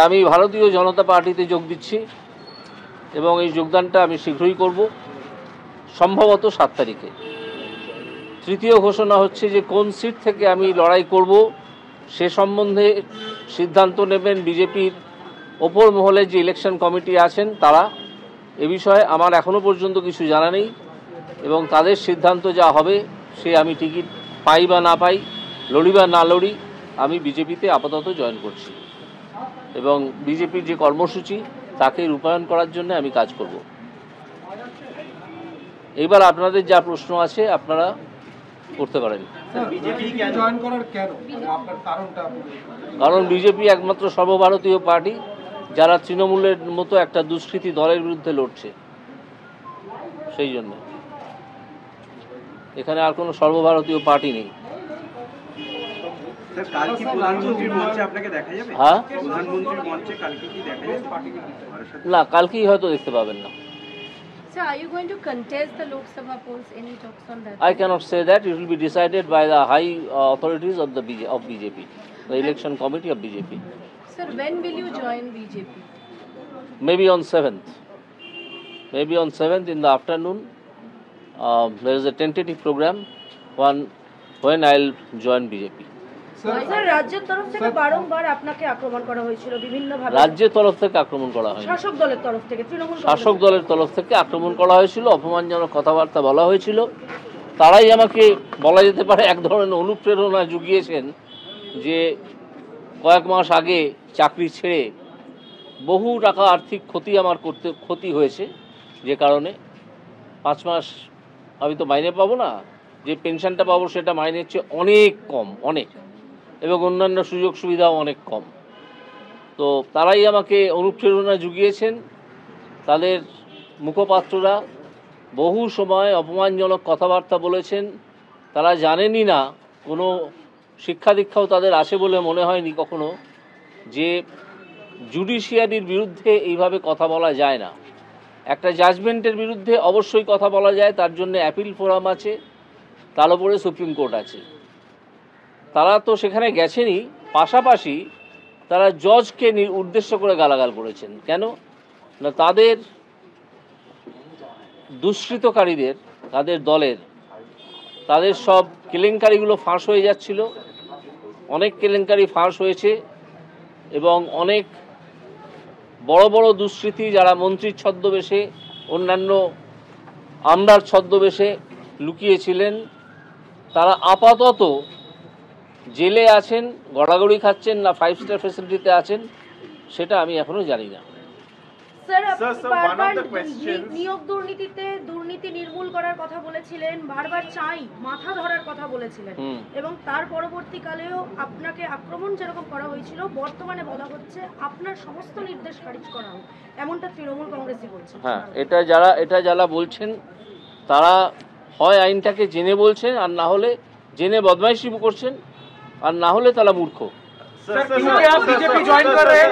আমি ভারতীয় জনতা পার্টিতে যোগ দিচ্ছি এবং এই যোগদানটা আমি শীঘ্রই করব, সম্ভবত 7 তারিখে। তৃতীয় ঘোষণা হচ্ছে যে কোন সিট থেকে আমি লড়াই করব সে সম্বন্ধে সিদ্ধান্ত নেবেন বিজেপির ওপর মহলে যে ইলেকশন কমিটি আছেন তারা। এ বিষয়ে আমার এখনও পর্যন্ত কিছু জানা নেই এবং তাদের সিদ্ধান্ত যা হবে সে আমি টিকিট পাই বা না পাই, লড়ি বা না লড়ি, আমি বিজেপিতে আপাতত জয়েন করছি এবং বিজেপির যে কর্মসূচি তাকে রূপায়ণ করার জন্য আমি কাজ করব। এবার আপনাদের যা প্রশ্ন আছে আপনারা করতে পারেন। কারণ বিজেপি একমাত্র সর্বভারতীয় পার্টি যারা তৃণমূলের মতো একটা দুষ্কৃতী দলের বিরুদ্ধে লড়ছে, সেই জন্য। এখানে আর কোনো সর্বভারতীয় পার্টি নেই। হ্যাঁ, না, কালকেই হয়তো দেখতে পাবেন না। Sir, are you going to contest the Lok Sabha polls? Any talks on that? I cannot say that. It will be decided by the high authorities of BJP, the election committee of BJP. Sir, when will you join BJP? Maybe on 7th. Maybe on 7th in the afternoon. There is a tentative program when I'll join BJP. Sir, রাজ্যের তরফ থেকে বারংবার আপনাকে আক্রমণ করা হয়েছিল বিভিন্নভাবে। রাজ্যের তরফ থেকে আক্রমণ করা হয়নি, শাসক দলের তরফ থেকে, তৃণমূল শাসক দলের তরফ থেকে আক্রমণ করা হয়েছিল, অপমানজনক কথাবার্তা বলা হয়েছিল। তারাই আমাকে বলা যেতে পারে এক ধরনের অনুপ্রেরণা জুগিয়েছেন যে কয়েক মাস আগে চাকরি ছেড়ে বহু টাকা আর্থিক ক্ষতি আমার ক্ষতি হয়েছে, যে কারণে 5 মাস আমি তো মাইনে পাবো না, যে পেনশনটা পাবো সেটা মাইনের চেয়ে অনেক কম, অনেক, এবং অন্যান্য সুযোগ সুবিধাও অনেক কম। তো তারাই আমাকে অনুপ্রেরণা জুগিয়েছেন। তাদের মুখপাত্ররা বহু সময় অপমানজনক কথাবার্তা বলেছেন। তারা জানেনই না, কোনো শিক্ষা দীক্ষাও তাদের আছে বলে মনে হয়নি কখনো, যে জুডিশিয়ারির বিরুদ্ধে এইভাবে কথা বলা যায় না। একটা জাজমেন্টের বিরুদ্ধে অবশ্যই কথা বলা যায়, তার জন্য অ্যাপিল ফোরাম আছে, তার উপরে সুপ্রিম কোর্ট আছে। তারা তো সেখানে গেছেনই, পাশাপাশি তারা জজকে উদ্দেশ্য করে গালাগাল করেছেন। কেন না, তাদের দুষ্কৃতকারীদের, তাদের দলের, তাদের সব কেলেঙ্কারিগুলো ফাঁস হয়ে যাচ্ছিল। অনেক কেলেঙ্কারি ফাঁস হয়েছে এবং অনেক বড় বড় দুষ্কৃতী যারা মন্ত্রীর ছদ্মবেশে, অন্যান্য আমলার ছদ্মবেশে লুকিয়েছিলেন, তারা আপাতত জেলে আছেন, গড়াগড়ি খাচ্ছেন না 5 স্টার ফ্যাসিলিটিতে আছেন, সেটা আমি এখনো জানি না। নিয়োগ দুর্নীতি নির্মূল করার কথা বলেছিলেন, বারবার চাই মাথা ধরার কথা বলেছিলেন, এবং তার পরবর্তীকালেও আপনাকে আক্রমণ যেরকম করা হয়েছিল, বর্তমানে বলা হচ্ছে আপনার সমস্ত নির্দেশ খারিজ করা হোক, এমনটা তৃণমূল কংগ্রেসই বলছে। হ্যাঁ, এটা যারা বলছেন তারা হয় আইনটাকে জেনে বলছেন, আর না হলে জেনে বদমাইশি করছেন, আর না হলে তারা মূর্খ। सर, क्यों आप बीजेपी ज्वाइन कर रहे हैं?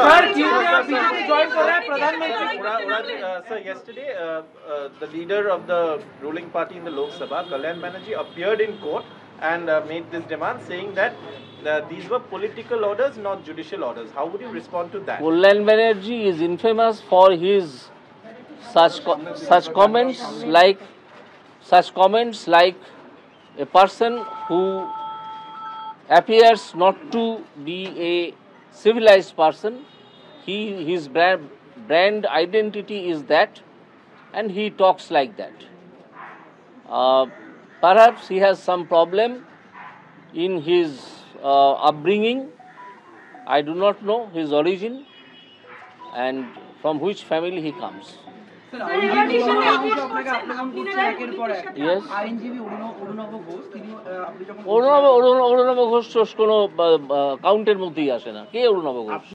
सर, क्यों आप बीजेपी ज्वाइन कर रहे हैं? प्रधानमंत्री sir, yesterday the leader of the ruling party in the Lok Sabha, Kalyan Banerjee, appeared in court and made this demand, saying that these were political orders, not judicial orders. How would you respond to that? Kalyan Banerjee is infamous for his such comments like a person who appears not to be a civilized person. His brand identity is that, and he talks like that. Perhaps he has some problem in his upbringing. I do not know his origin and from which family he comes. Arunava Ghosh কোনো কাউন্টের মধ্যেই আসে না। কে অরুণাভ ঘোষ?